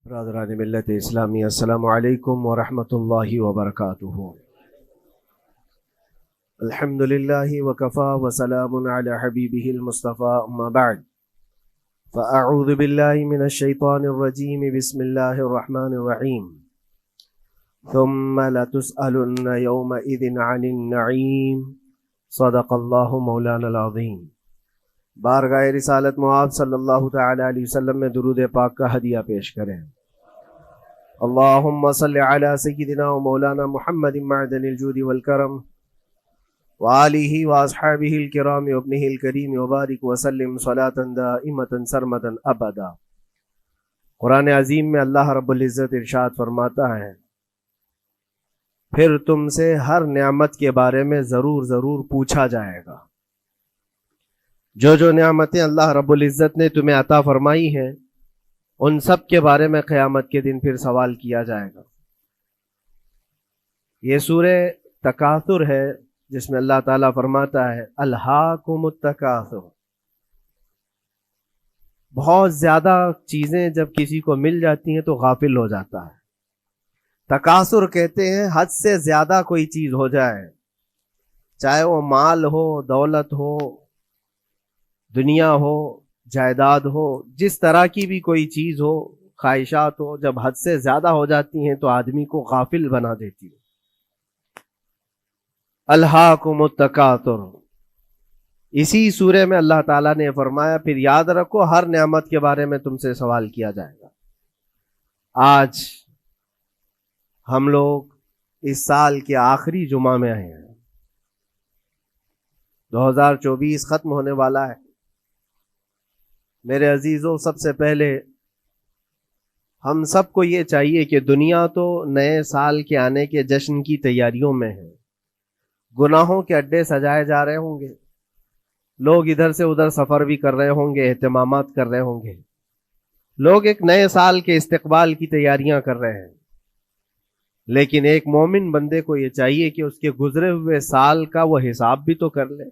برادران ملت اسلامی، السلام علیکم ورحمۃ اللہ وبرکاتہ۔ الحمد للہ وکفا وسلام علی حبیبہ المصطفیٰ، اما بعد فاعوذ باللہ من الشیطان الرجیم، بسم اللہ الرحمن الرحیم۔ ثم لتسألن یومئذ عن النعیم، صدق اللہ مولانا العظیم۔ بارگاہ رسالت معاذ صلی اللہ تعالی علیہ وسلم میں درود پاک کا ہدیہ پیش کریں۔ اللہم صلی علی سیدنا و مولانا محمد معدن الجود والکرم وآلہ واصحابہ الکرام وابنہ الکریم وبارک وسلم صلاة دائمة سرمدا ابدا۔ قرآن عظیم میں اللہ رب العزت ارشاد فرماتا ہے، پھر تم سے ہر نعمت کے بارے میں ضرور پوچھا جائے گا۔ جو نعمتیں اللہ رب العزت نے تمہیں عطا فرمائی ہیں، ان سب کے بارے میں قیامت کے دن پھر سوال کیا جائے گا۔ یہ سورہ تکاثر ہے، جس میں اللہ تعالیٰ فرماتا ہے الہاکم التکاثر۔ بہت زیادہ چیزیں جب کسی کو مل جاتی ہیں تو غافل ہو جاتا ہے۔ تکاثر کہتے ہیں حد سے زیادہ کوئی چیز ہو جائے، چاہے وہ مال ہو، دولت ہو، دنیا ہو، جائیداد ہو، جس طرح کی بھی کوئی چیز ہو، خواہشات ہو، جب حد سے زیادہ ہو جاتی ہیں تو آدمی کو غافل بنا دیتی ہے۔ الہاکم التکاثر، اسی سورہ میں اللہ تعالیٰ نے فرمایا پھر یاد رکھو ہر نعمت کے بارے میں تم سے سوال کیا جائے گا۔ آج ہم لوگ اس سال کے آخری جمعہ میں آئے ہیں، 2024 ختم ہونے والا ہے۔ میرے عزیزوں، سب سے پہلے ہم سب کو یہ چاہیے کہ دنیا تو نئے سال کے آنے کے جشن کی تیاریوں میں ہے۔ گناہوں کے اڈے سجائے جا رہے ہوں گے، لوگ ادھر سے ادھر سفر بھی کر رہے ہوں گے، اہتمامات کر رہے ہوں گے، لوگ ایک نئے سال کے استقبال کی تیاریاں کر رہے ہیں۔ لیکن ایک مومن بندے کو یہ چاہیے کہ اس کے گزرے ہوئے سال کا وہ حساب بھی تو کر لے۔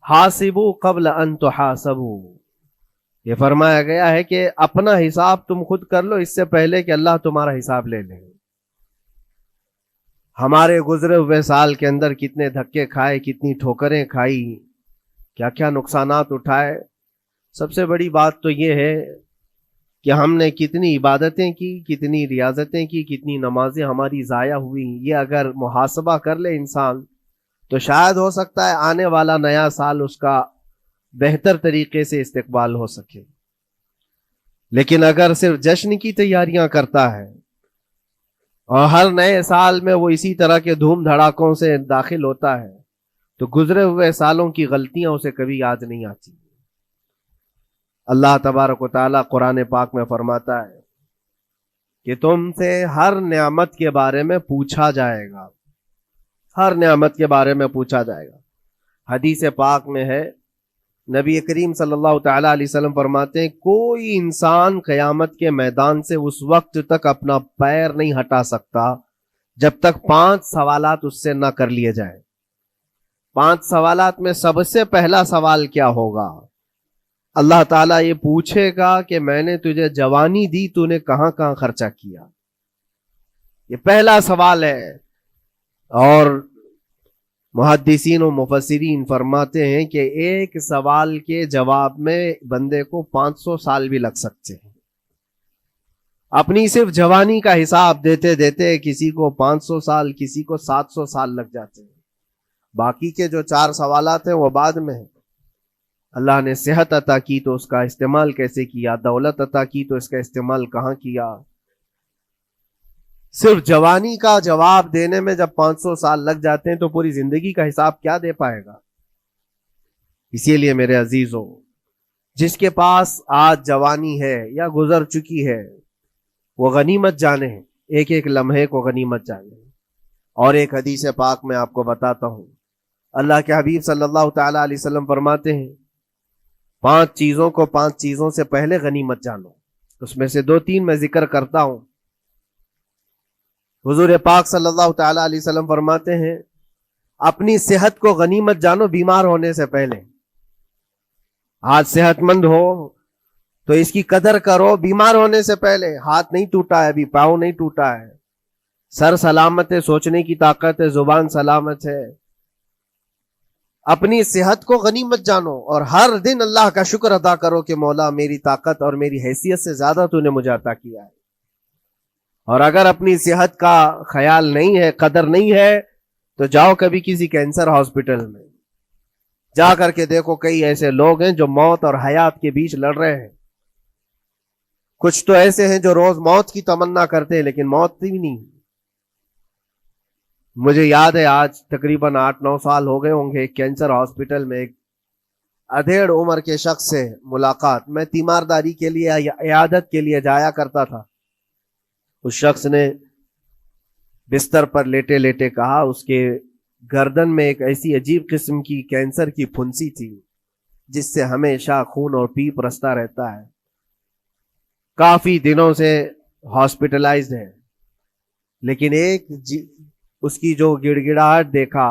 حاسبوا قبل ان تحاسبوا، یہ فرمایا گیا ہے کہ اپنا حساب تم خود کر لو اس سے پہلے کہ اللہ تمہارا حساب لے لے۔ ہمارے گزرے ہوئے سال کے اندر کتنے دھکے کھائے، کتنی ٹھوکریں کھائی، کیا کیا نقصانات اٹھائے۔ سب سے بڑی بات تو یہ ہے کہ ہم نے کتنی عبادتیں کی، کتنی ریاضتیں کی، کتنی نمازیں ہماری ضائع ہوئی۔ یہ اگر محاسبہ کر لے انسان تو شاید ہو سکتا ہے آنے والا نیا سال اس کا بہتر طریقے سے استقبال ہو سکے۔ لیکن اگر صرف جشن کی تیاریاں کرتا ہے اور ہر نئے سال میں وہ اسی طرح کے دھوم دھڑاکوں سے داخل ہوتا ہے تو گزرے ہوئے سالوں کی غلطیاں اسے کبھی یاد نہیں آتی۔ اللہ تبارک و تعالیٰ قرآن پاک میں فرماتا ہے کہ تم سے ہر نعمت کے بارے میں پوچھا جائے گا، ہر نعمت کے بارے میں پوچھا جائے گا۔ حدیث پاک میں ہے، نبی کریم صلی اللہ تعالیٰ علیہ وسلم فرماتے ہیں کوئی انسان قیامت کے میدان سے اس وقت تک اپنا پیر نہیں ہٹا سکتا جب تک 5 سوالات اس سے نہ کر لیے جائیں۔ 5 سوالات میں سب سے پہلا سوال کیا ہوگا؟ اللہ تعالیٰ یہ پوچھے گا کہ میں نے تجھے جوانی دی، تو نے کہاں کہاں خرچہ کیا؟ یہ پہلا سوال ہے۔ اور محدثین و مفسرین فرماتے ہیں کہ ایک سوال کے جواب میں بندے کو 500 سال بھی لگ سکتے ہیں۔ اپنی صرف جوانی کا حساب دیتے دیتے کسی کو 500 سال، کسی کو 700 سال لگ جاتے ہیں۔ باقی کے جو 4 سوالات ہیں وہ بعد میں ہیں۔ اللہ نے صحت عطا کی تو اس کا استعمال کیسے کیا، دولت عطا کی تو اس کا استعمال کہاں کیا۔ صرف جوانی کا جواب دینے میں جب 500 سال لگ جاتے ہیں تو پوری زندگی کا حساب کیا دے پائے گا؟ اسی لیے میرے عزیزوں، جس کے پاس آج جوانی ہے یا گزر چکی ہے وہ غنیمت جانے، ایک ایک لمحے کو غنیمت جانے۔ اور ایک حدیث پاک میں آپ کو بتاتا ہوں، اللہ کے حبیب صلی اللہ تعالی علیہ وسلم فرماتے ہیں 5 چیزوں کو 5 چیزوں سے پہلے غنیمت جانو۔ اس میں سے 2-3 میں ذکر کرتا ہوں۔ حضور پاک صلی اللہ تعالی علیہ وسلم فرماتے ہیں اپنی صحت کو غنیمت جانو بیمار ہونے سے پہلے۔ آج صحت مند ہو تو اس کی قدر کرو بیمار ہونے سے پہلے. ہاتھ نہیں ٹوٹا ہے ابھی, پاؤں نہیں ٹوٹا ہے, سر سلامت ہے, سوچنے کی طاقت ہے, زبان سلامت ہے. اپنی صحت کو غنیمت جانو اور ہر دن اللہ کا شکر ادا کرو کہ مولا میری طاقت اور میری حیثیت سے زیادہ تو نے مجھے عطا کیا ہے. اور اگر اپنی صحت کا خیال نہیں ہے, قدر نہیں ہے, تو جاؤ کبھی کسی کینسر ہاسپٹل میں جا کر کے دیکھو, کئی ایسے لوگ ہیں جو موت اور حیات کے بیچ لڑ رہے ہیں. کچھ تو ایسے ہیں جو روز موت کی تمنا کرتے ہیں لیکن موت بھی نہیں. مجھے یاد ہے آج تقریباً 8-9 سال ہو گئے ہوں گے, ایک کینسر ہاسپٹل میں ایک ادھیڑ عمر کے شخص سے ملاقات. میں تیمارداری کے لیے عیادت کے لیے جایا کرتا تھا. اس شخص نے بستر پر لیٹے لیٹے کہا اس کے گردن میں ایک ایسی عجیب قسم کی کینسر کی پھنسی تھی جس سے ہمیشہ خون اور پیپ رستا رہتا ہے. کافی دنوں سے ہاسپٹلائزڈ ہے, لیکن ایک اس کی جو گڑ گڑاہٹ دیکھا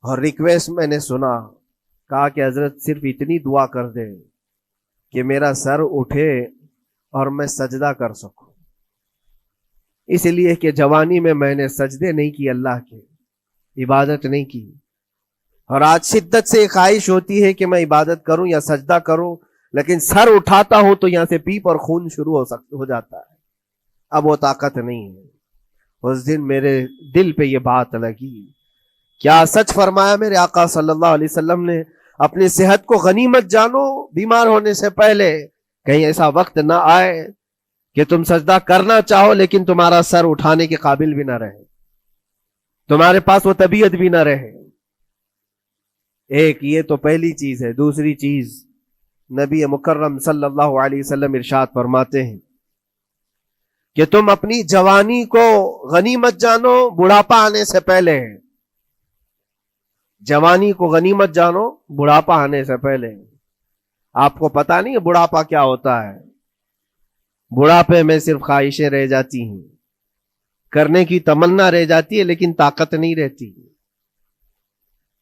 اور ریکویسٹ میں نے سنا, کہا کہ حضرت صرف اتنی دعا کر دے کہ میرا سر اٹھے اور میں سجدہ کر سکوں. اس لیے کہ جوانی میں نے سجدے نہیں کی, اللہ کے عبادت نہیں کی, اور آج شدت سے خواہش ہوتی ہے کہ میں عبادت کروں یا سجدہ کروں, لیکن سر اٹھاتا ہوں تو یہاں سے پیپ اور خون شروع ہو جاتا ہے. اب وہ طاقت نہیں ہے. اس دن میرے دل پہ یہ بات لگی, کیا سچ فرمایا میرے آقا صلی اللہ علیہ وسلم نے, اپنی صحت کو غنیمت جانو بیمار ہونے سے پہلے. کہیں ایسا وقت نہ آئے کہ تم سجدہ کرنا چاہو لیکن تمہارا سر اٹھانے کے قابل بھی نہ رہے, تمہارے پاس وہ طبیعت بھی نہ رہے. ایک یہ تو پہلی چیز ہے. دوسری چیز, نبی مکرم صلی اللہ علیہ وسلم ارشاد فرماتے ہیں کہ تم اپنی جوانی کو غنیمت جانو بڑھاپا آنے سے پہلے. جوانی کو غنیمت جانو بڑھاپا آنے سے پہلے. آپ کو پتا نہیں ہے بڑھاپا کیا ہوتا ہے؟ بڑھاپے میں صرف خواہشیں رہ جاتی ہیں, کرنے کی تمنا رہ جاتی ہے لیکن طاقت نہیں رہتی.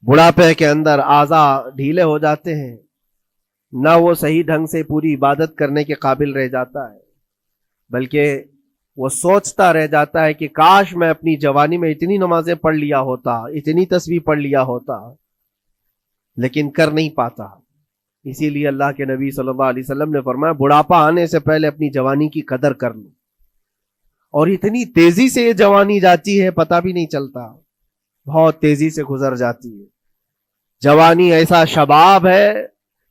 بڑھاپے کے اندر اعضاء ڈھیلے ہو جاتے ہیں, نہ وہ صحیح ڈھنگ سے پوری عبادت کرنے کے قابل رہ جاتا ہے, بلکہ وہ سوچتا رہ جاتا ہے کہ کاش میں اپنی جوانی میں اتنی نمازیں پڑھ لیا ہوتا, اتنی تسبیح پڑھ لیا ہوتا, لیکن کر نہیں پاتا. اسی لیے اللہ کے نبی صلی اللہ علیہ وسلم نے فرمایا بڑھاپا آنے سے پہلے اپنی جوانی کی قدر کر لو. اور اتنی تیزی سے یہ جوانی جاتی ہے پتہ بھی نہیں چلتا, بہت تیزی سے گزر جاتی ہے. جوانی ایسا شباب ہے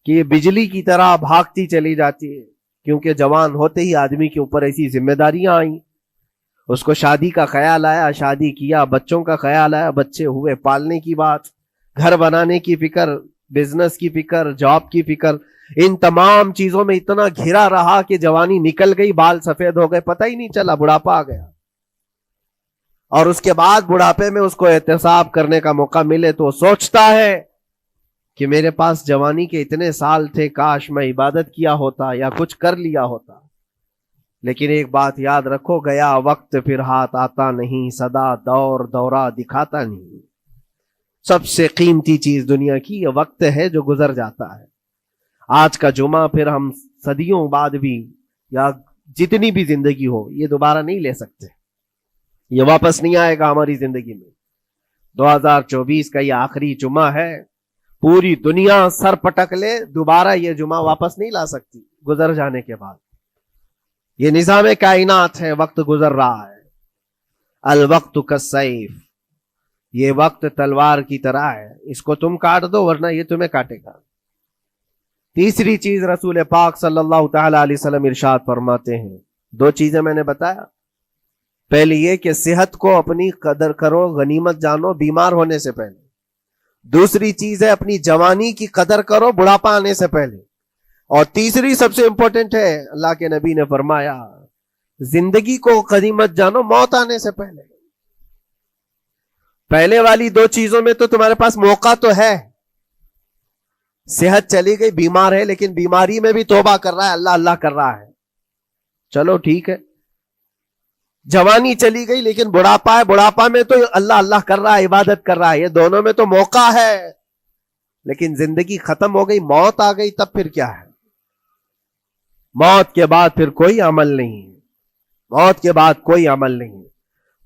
کہ یہ بجلی کی طرح بھاگتی چلی جاتی ہے, کیونکہ جوان ہوتے ہی آدمی کے اوپر ایسی ذمہ داریاں آئیں. اس کو شادی کا خیال آیا, شادی کیا, بچوں کا خیال آیا, بچے ہوئے, پالنے کی بات, گھر بنانے کی فکر, بزنس کی فکر, جاب کی فکر. ان تمام چیزوں میں اتنا گھرا رہا کہ جوانی نکل گئی, بال سفید ہو گئے, پتہ ہی نہیں چلا, بڑھاپا آ گیا. اور اس کے بعد بڑھاپے میں اس کو احتساب کرنے کا موقع ملے تو سوچتا ہے کہ میرے پاس جوانی کے اتنے سال تھے, کاش میں عبادت کیا ہوتا یا کچھ کر لیا ہوتا. لیکن ایک بات یاد رکھو, گیا وقت پھر ہاتھ آتا نہیں, سدا دور دورہ دکھاتا نہیں. سب سے قیمتی چیز دنیا کی یہ وقت ہے جو گزر جاتا ہے. آج کا جمعہ پھر ہم صدیوں بعد بھی یا جتنی بھی زندگی ہو یہ دوبارہ نہیں لے سکتے, یہ واپس نہیں آئے گا ہماری زندگی میں. 2024 کا یہ آخری جمعہ ہے, پوری دنیا سر پٹک لے دوبارہ یہ جمعہ واپس نہیں لا سکتی گزر جانے کے بعد. یہ نظام کائنات ہے, وقت گزر رہا ہے. الوقت کالسیف, یہ وقت تلوار کی طرح ہے, اس کو تم کاٹ دو ورنہ یہ تمہیں کاٹے گا. تیسری چیز رسول پاک صلی اللہ تعالی علیہ وسلم ارشاد فرماتے ہیں, 2 چیزیں میں نے بتایا. پہلی یہ کہ صحت کو اپنی قدر کرو, غنیمت جانو بیمار ہونے سے پہلے. دوسری چیز ہے اپنی جوانی کی قدر کرو بڑھاپا آنے سے پہلے. اور تیسری سب سے امپورٹنٹ ہے, اللہ کے نبی نے فرمایا زندگی کو غنیمت جانو موت آنے سے پہلے. پہلے والی 2 چیزوں میں تو تمہارے پاس موقع تو ہے. صحت چلی گئی, بیمار ہے, لیکن بیماری میں بھی توبہ کر رہا ہے, اللہ اللہ کر رہا ہے, چلو ٹھیک ہے. جوانی چلی گئی لیکن بڑھاپا ہے, بڑھاپا میں تو اللہ اللہ کر رہا ہے, عبادت کر رہا ہے. یہ دونوں میں تو موقع ہے, لیکن زندگی ختم ہو گئی, موت آ گئی, تب پھر کیا ہے؟ موت کے بعد پھر کوئی عمل نہیں، موت کے بعد کوئی عمل نہیں۔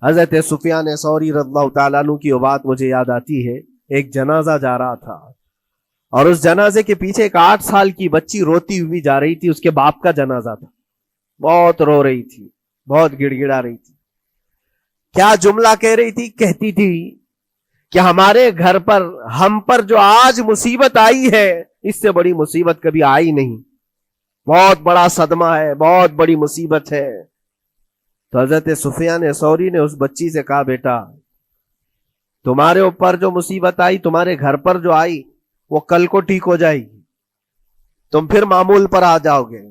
حضرت سفیان ثوری رضی اللہ تعالیٰ عنہ کی وہ بات مجھے یاد آتی ہے، ایک جنازہ جا رہا تھا اور اس جنازے کے پیچھے ایک 8 سال کی بچی روتی ہوئی جا رہی تھی، اس کے باپ کا جنازہ تھا، بہت رو رہی تھی، بہت گڑ گڑا رہی تھی۔ کیا جملہ کہہ رہی تھی؟ کہتی تھی کہ ہمارے گھر پر، ہم پر جو آج مصیبت آئی ہے، اس سے بڑی مصیبت کبھی آئی نہیں، بہت بڑا صدمہ ہے، بہت بڑی مصیبت ہے۔ تو حضرت سفیان ثوری نے اس بچی سے کہا، بیٹا تمہارے اوپر جو مصیبت آئی، تمہارے گھر پر جو آئی، وہ کل کو ٹھیک ہو جائے گی، تم پھر معمول پر آ جاؤ گے،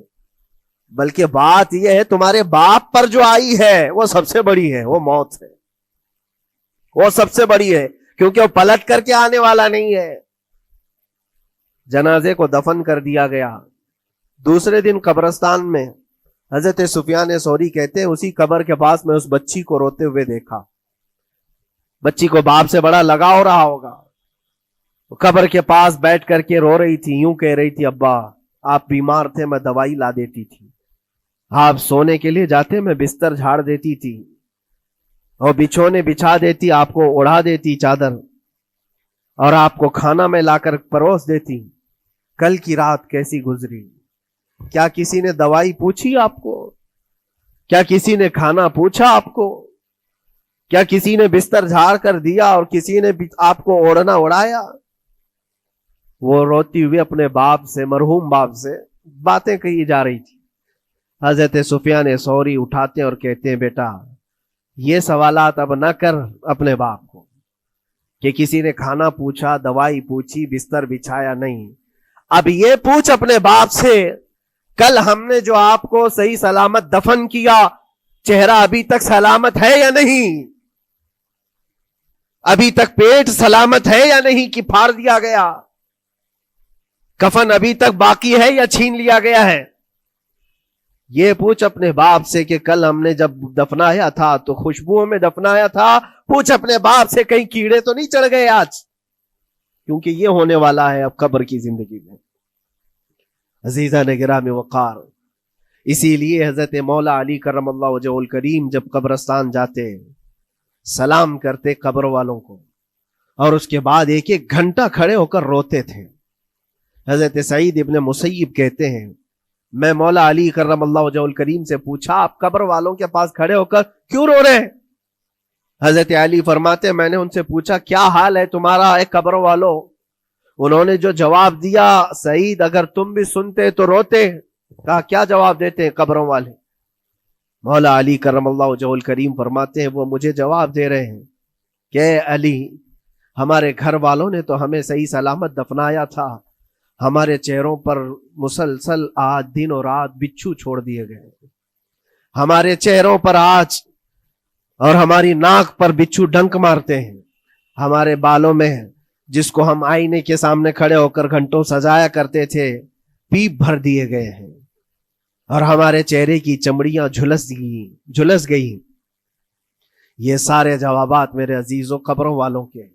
بلکہ بات یہ ہے تمہارے باپ پر جو آئی ہے وہ سب سے بڑی ہے، وہ موت ہے، وہ سب سے بڑی ہے، کیونکہ وہ پلٹ کر کے آنے والا نہیں ہے۔ جنازے کو دفن کر دیا گیا۔ دوسرے دن قبرستان میں حضرت سفیان ثوری کہتے ہیں اسی قبر کے پاس میں اس بچی کو روتے ہوئے دیکھا۔ بچی کو باپ سے بڑا لگاؤ رہا ہوگا، قبر کے پاس بیٹھ کر کے رو رہی تھی، یوں کہہ رہی تھی، ابا آپ بیمار تھے، میں دوائی لا دیتی تھی، آپ سونے کے لیے جاتے میں بستر جھاڑ دیتی تھی اور بچھونے بچھا دیتی، آپ کو اڑا دیتی چادر، اور آپ کو کھانا میں لا کر پروس دیتی۔ کل کی رات کیسی گزری؟ کیا کسی نے دوائی پوچھی آپ کو؟ کیا کسی نے کھانا پوچھا آپ کو؟ کیا کسی نے بستر جھاڑ کر دیا اور کسی نے آپ کو اوڑھنا اڑایا؟ وہ روتی ہوئی اپنے باپ سے، مرحوم باپ سے باتیں کہی جا رہی تھی۔ حضرت سفیان ثوری اٹھاتے اور کہتے ہیں، بیٹا یہ سوالات اب نہ کر اپنے باپ کو کہ کسی نے کھانا پوچھا، دوائی پوچھی، بستر بچھایا، نہیں، اب یہ پوچھ اپنے باپ سے، کل ہم نے جو آپ کو صحیح سلامت دفن کیا، چہرہ ابھی تک سلامت ہے یا نہیں؟ ابھی تک پیٹ سلامت ہے یا نہیں کہ پھاڑ دیا گیا؟ کفن ابھی تک باقی ہے یا چھین لیا گیا ہے؟ یہ پوچھ اپنے باپ سے کہ کل ہم نے جب دفنایا تھا تو خوشبوؤں میں دفنایا تھا، پوچھ اپنے باپ سے کہیں کیڑے تو نہیں چڑھ گئے آج، کیونکہ یہ ہونے والا ہے اب قبر کی زندگی میں۔ عزیزان گرامی وقار، اسی لیے حضرت مولا علی کرم اللہ وجہہ الکریم جب قبرستان جاتے سلام کرتے قبر والوں کو، اور اس کے بعد ایک ایک گھنٹہ کھڑے ہو کر روتے تھے۔ حضرت سعید ابن مسیب کہتے ہیں، میں مولا علی کرم اللہ وجہہ الکریم سے پوچھا، آپ قبر والوں کے پاس کھڑے ہو کر کیوں رو رہے ہیں؟ حضرت علی فرماتے، میں نے ان سے پوچھا کیا حال ہے تمہارا اے قبر والوں؟ انہوں نے جو جواب دیا، سعید اگر تم بھی سنتے تو روتے۔ کہا کیا جواب دیتے ہیں قبروں والے؟ مولا علی کرم اللہ وجہہ الکریم فرماتے ہیں، وہ مجھے جواب دے رہے ہیں کہ اے علی، ہمارے گھر والوں نے تو ہمیں صحیح سلامت دفنایا تھا، ہمارے چہروں پر مسلسل آج دن اور رات بچھو چھوڑ دیے گئے، ہمارے چہروں پر آج اور ہماری ناک پر بچھو ڈنک مارتے ہیں، ہمارے بالوں میں جس کو ہم آئینے کے سامنے کھڑے ہو کر گھنٹوں سجایا کرتے تھے، پیپ بھر دیے گئے ہیں، اور ہمارے چہرے کی چمڑیاں جھلس گئی۔ یہ سارے جوابات میرے عزیزوں قبروں والوں کے ہیں۔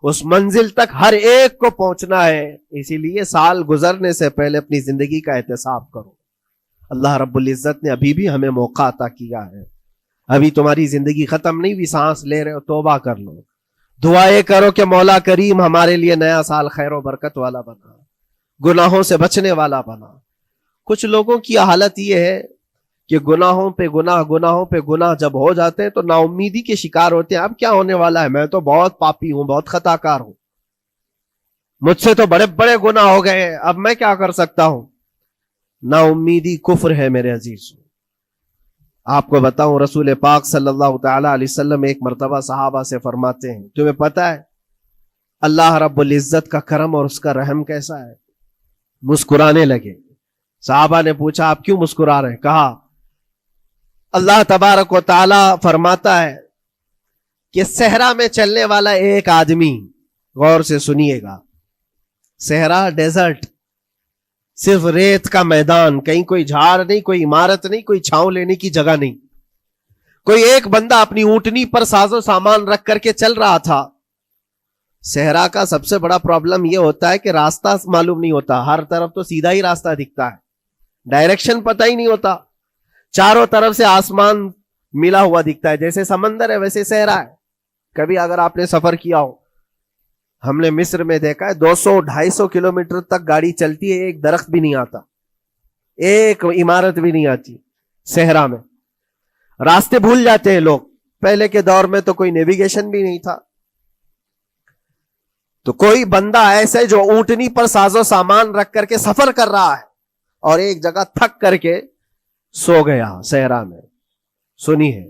اس منزل تک ہر ایک کو پہنچنا ہے، اسی لیے سال گزرنے سے پہلے اپنی زندگی کا احتساب کرو۔ اللہ رب العزت نے ابھی بھی ہمیں موقع عطا کیا ہے، ابھی تمہاری زندگی ختم نہیں ہوئی، سانس لے رہے ہو، توبہ کر لو، دعائیں کرو کہ مولا کریم ہمارے لیے نیا سال خیر و برکت والا بنا، گناہوں سے بچنے والا بنا۔ کچھ لوگوں کی حالت یہ ہے کہ گناہوں پہ گناہ جب ہو جاتے ہیں تو نا امیدی کے شکار ہوتے ہیں، اب کیا ہونے والا ہے، میں تو بہت پاپی ہوں، بہت خطا کار ہوں، مجھ سے تو بڑے بڑے گناہ ہو گئے ہیں، اب میں کیا کر سکتا ہوں؟ نا امیدی کفر ہے میرے عزیز۔ آپ کو بتاؤں، رسول پاک صلی اللہ تعالی علیہ وسلم ایک مرتبہ صحابہ سے فرماتے ہیں، تمہیں پتا ہے اللہ رب العزت کا کرم اور اس کا رحم کیسا ہے؟ مسکرانے لگے۔ صحابہ نے پوچھا آپ کیوں مسکرا رہے ہیں؟ کہا اللہ تبارک و تعالی فرماتا ہے کہ صحرا میں چلنے والا ایک آدمی، غور سے سنیے گا، صحرا ڈیزرٹ، صرف ریت کا میدان، کہیں کوئی جھاڑ نہیں، کوئی عمارت نہیں، کوئی چھاؤں لینے کی جگہ نہیں، کوئی ایک بندہ اپنی اونٹنی پر ساز و سامان رکھ کر کے چل رہا تھا۔ صحرا کا سب سے بڑا پرابلم یہ ہوتا ہے کہ راستہ معلوم نہیں ہوتا، ہر طرف تو سیدھا ہی راستہ دکھتا ہے، ڈائریکشن پتہ ہی نہیں ہوتا. چاروں طرف سے آسمان ملا ہوا دکھتا ہے, جیسے سمندر ہے ویسے صحرا ہے. کبھی اگر آپ نے سفر کیا ہو, ہم نے مصر میں دیکھا ہے 200-250 کلومیٹر تک گاڑی چلتی ہے, ایک درخت بھی نہیں آتا, ایک عمارت بھی نہیں آتی صحرا میں. راستے بھول جاتے ہیں لوگ. پہلے کے دور میں تو کوئی نیویگیشن بھی نہیں تھا. تو کوئی بندہ ایسے جو اونٹنی پر ساز و سامان رکھ کر کے سفر کر رہا ہے اور ایک جگہ تھک کر کے سو گیا صحرا میں. سنی ہے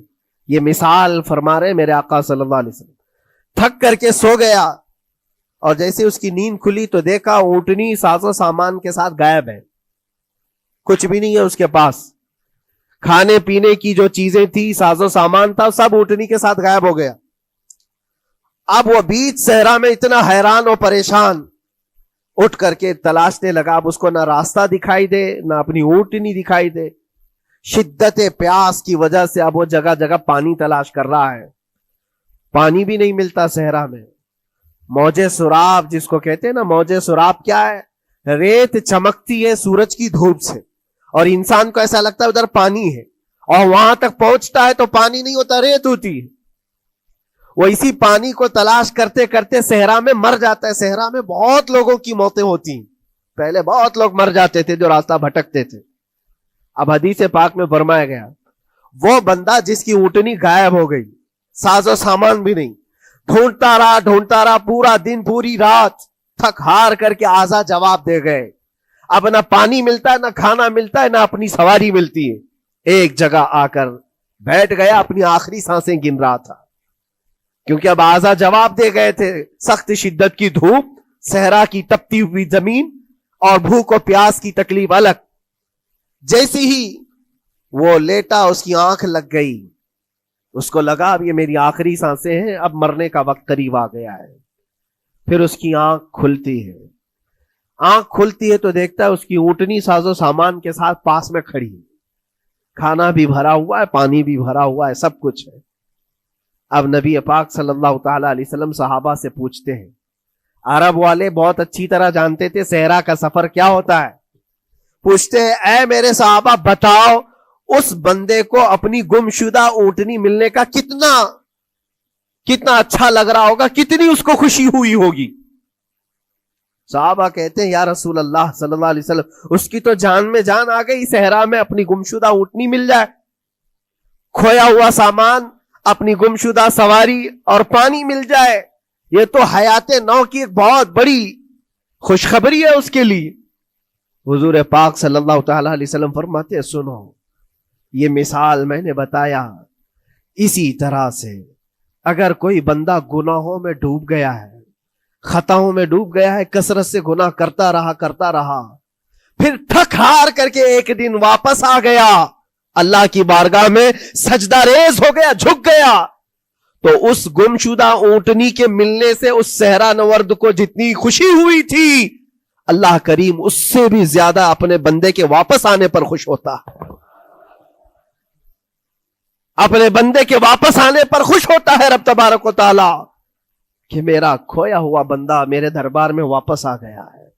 یہ مثال فرما رہے میرے آقا صلی اللہ علیہ وسلم. تھک کر کے سو گیا اور جیسے اس کی نیند کھلی تو دیکھا اونٹنی ساز و سامان کے ساتھ غائب ہے, کچھ بھی نہیں ہے اس کے پاس. کھانے پینے کی جو چیزیں تھی, ساز و سامان تھا, سب اونٹنی کے ساتھ غائب ہو گیا. اب وہ بیچ صحرا میں اتنا حیران اور پریشان, اٹھ کر کے تلاشنے لگا. اب اس کو نہ راستہ دکھائی دے نہ اپنی اونٹنی دکھائی دے. شدت پیاس کی وجہ سے اب وہ جگہ جگہ پانی تلاش کر رہا ہے, پانی بھی نہیں ملتا صحرا میں. موج سراب جس کو کہتے ہیں نا, موج سراب کیا ہے؟ ریت چمکتی ہے سورج کی دھوپ سے اور انسان کو ایسا لگتا ہے ادھر پانی ہے, اور وہاں تک پہنچتا ہے تو پانی نہیں ہوتا, ریت ہوتی ہے. وہ اسی پانی کو تلاش کرتے کرتے صحرا میں مر جاتا ہے. صحرا میں بہت لوگوں کی موتیں ہوتی ہیں, پہلے بہت لوگ مر جاتے تھے جو راستہ بھٹکتے تھے. اب حدیث پاک میں فرمایا گیا وہ بندہ جس کی اونٹنی غائب ہو گئی, ساز و سامان بھی نہیں, ڈھونڈتا رہا پورا دن پوری رات, تھک ہار کر کے آزا جواب دے گئے. اب نہ پانی ملتا ہے, نہ کھانا ملتا ہے, نہ اپنی سواری ملتی ہے. ایک جگہ آ کر بیٹھ گیا, اپنی آخری سانسیں گن رہا تھا, کیونکہ اب آزا جواب دے گئے تھے. سخت شدت کی دھوپ, صحرا کی تپتی ہوئی زمین اور بھوک و پیاس کی تکلیف الگ. جیسی ہی وہ لیٹا اس کی آنکھ لگ گئی, اس کو لگا اب یہ میری آخری سانسیں ہیں, اب مرنے کا وقت قریب آ گیا ہے. پھر اس کی آنکھ کھلتی ہے. آنکھ کھلتی ہے تو دیکھتا ہے اس کی اونٹنی ساز و سامان کے ساتھ پاس میں کھڑی ہے, کھانا بھی بھرا ہوا ہے, پانی بھی بھرا ہوا ہے, سب کچھ ہے. اب نبی پاک صلی اللہ تعالی علیہ وسلم صحابہ سے پوچھتے ہیں, عرب والے بہت اچھی طرح جانتے تھے صحرا کا سفر کیا ہوتا ہے. پوچھتے ہیں اے میرے صحابہ بتاؤ اس بندے کو اپنی گمشدہ اونٹنی ملنے کا کتنا اچھا لگ رہا ہوگا, کتنی اس کو خوشی ہوئی ہوگی. صحابہ کہتے ہیں یا رسول اللہ صلی اللہ علیہ وسلم اس کی تو جان میں جان آ گئی, صحرا میں اپنی گمشدہ اونٹنی مل جائے, کھویا ہوا سامان, اپنی گمشدہ سواری اور پانی مل جائے, یہ تو حیات نو کی ایک بہت بڑی خوشخبری ہے اس کے لیے. حضور پاک صلی اللہ تعالی علیہ وسلم فرماتے ہیں سنو, یہ مثال میں نے بتایا, اسی طرح سے اگر کوئی بندہ گناہوں میں ڈوب گیا ہے, خطاؤں میں ڈوب گیا ہے, کثرت سے گناہ کرتا رہا, پھر تھک ہار کر کے ایک دن واپس آ گیا, اللہ کی بارگاہ میں سجدہ ریز ہو گیا, جھک گیا, تو اس گمشدہ اونٹنی کے ملنے سے اس صحرا نورد کو جتنی خوشی ہوئی تھی, اللہ کریم اس سے بھی زیادہ اپنے بندے کے واپس آنے پر خوش ہوتا ہے. اپنے بندے کے واپس آنے پر خوش ہوتا ہے رب تبارک و تعالی کہ میرا کھویا ہوا بندہ میرے دربار میں واپس آ گیا ہے.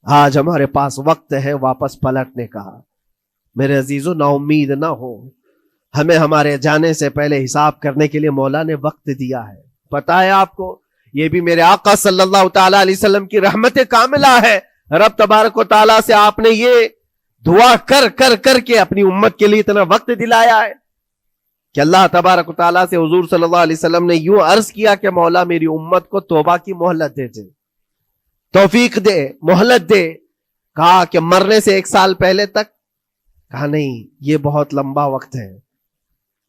آج ہمارے پاس وقت ہے واپس پلٹنے کا. میرے عزیزو نا امید نہ ہو, ہمیں ہمارے جانے سے پہلے حساب کرنے کے لیے مولا نے وقت دیا ہے. پتا ہے آپ کو, یہ بھی میرے آقا صلی اللہ تعالی علیہ وسلم کی رحمت کاملہ ہے. رب تبارک و تعالیٰ سے آپ نے یہ دعا کر کے اپنی امت کے لیے اتنا وقت دلایا ہے کہ اللہ تبارک و تعالیٰ سے حضور صلی اللہ علیہ وسلم نے یوں عرض کیا کہ مولا میری امت کو توبہ کی مہلت دے, توفیق دے, مہلت دے. کہا کہ مرنے سے 1 سال پہلے تک؟ کہا نہیں, یہ بہت لمبا وقت ہے,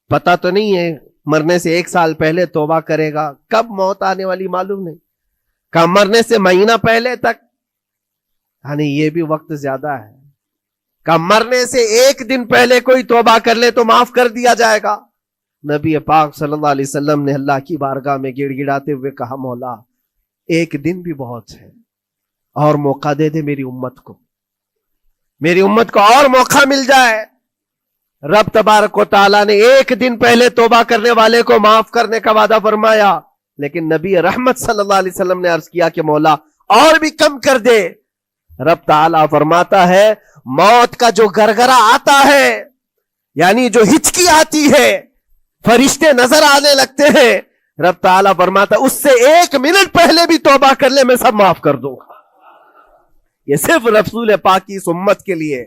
پتا تو نہیں ہے مرنے سے 1 سال پہلے توبہ کرے گا, کب موت آنے والی معلوم نہیں. کہا مرنے سے مہینہ پہلے تک؟ کہا نہیں, یہ بھی وقت زیادہ ہے. کہا مرنے سے 1 دن پہلے کوئی توبہ کر لے تو معاف کر دیا جائے گا. نبی پاک صلی اللہ علیہ وسلم نے اللہ کی بارگاہ میں گڑ گڑاتے ہوئے کہا مولا 1 دن بھی بہت ہے, اور موقع دے دے میری امت کو, میری امت کو اور موقع مل جائے. رب تبارک و تعالیٰ نے 1 دن پہلے توبہ کرنے والے کو معاف کرنے کا وعدہ فرمایا, لیکن نبی رحمت صلی اللہ علیہ وسلم نے عرض کیا کہ مولا اور بھی کم کر دے. رب تعالیٰ فرماتا ہے موت کا جو گرگرا آتا ہے، یعنی جو ہچکی آتی ہے، فرشتے نظر آنے لگتے ہیں، رب تعالیٰ فرماتا ہے اس سے 1 منٹ پہلے بھی توبہ کر لے میں سب معاف کر دوں گا۔ یہ صرف رسول پاک کی اس امت کے لیے،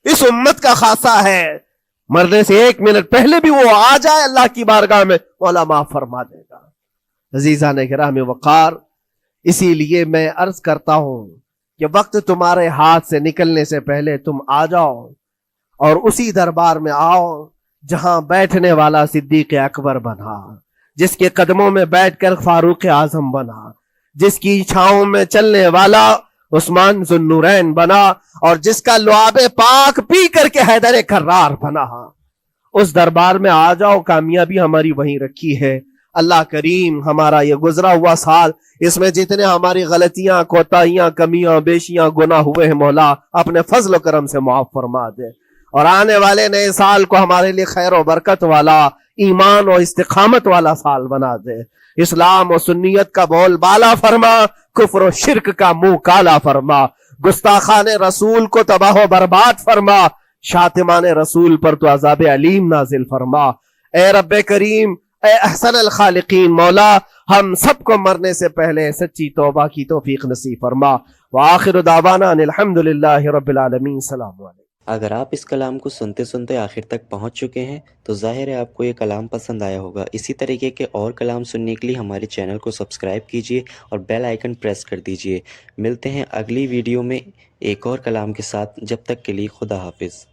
اس امت کا خاصہ ہے۔ مرنے سے 1 منٹ پہلے بھی وہ آ جائے اللہ کی بارگاہ میں، مولا معاف فرما دے گا۔ عزیزان کرام وقار، اسی لیے میں عرض کرتا ہوں کہ وقت تمہارے ہاتھ سے نکلنے سے پہلے تم آ جاؤ اور اسی دربار میں آؤ جہاں بیٹھنے والا صدیق اکبر بنا، جس کے قدموں میں بیٹھ کر فاروق اعظم بنا، جس کی چھاؤں میں چلنے والا عثمان ذو النورین بنا، اور جس کا لعاب پاک پی کر کے حیدر کرار بنا۔ اس دربار میں آ جاؤ، کامیابی ہماری وہیں رکھی ہے۔ اللہ کریم ہمارا یہ گزرا ہوا سال، اس میں جتنے ہماری غلطیاں، کوتاہیاں، کمیاں، بیشیاں، گناہ ہوئے ہیں، مولا اپنے فضل و کرم سے معاف فرما دے، اور آنے والے نئے سال کو ہمارے لیے خیر و برکت والا، ایمان و استقامت والا سال بنا دے۔ اسلام و سنیت کا بول بالا فرما، کفر و شرک کا منہ کالا فرما، گستاخان رسول کو تباہ و برباد فرما، شاتمان رسول پر تو عذاب علیم نازل فرما۔ اے رب کریم، اے احسن الخالقین، مولا ہم سب کو مرنے سے پہلے سچی توبہ کی توفیق نصیب فرما۔ وآخر دعوانا ان الحمدللہ رب العالمین۔ السلام علیکم۔ اگر آپ اس کلام کو سنتے سنتے آخر تک پہنچ چکے ہیں تو ظاہر ہے آپ کو یہ کلام پسند آیا ہوگا۔ اسی طریقے کے اور کلام سننے کے لیے ہمارے چینل کو سبسکرائب کیجئے اور بیل آئیکن پریس کر دیجئے۔ ملتے ہیں اگلی ویڈیو میں ایک اور کلام کے ساتھ، جب تک کے لیے خدا حافظ۔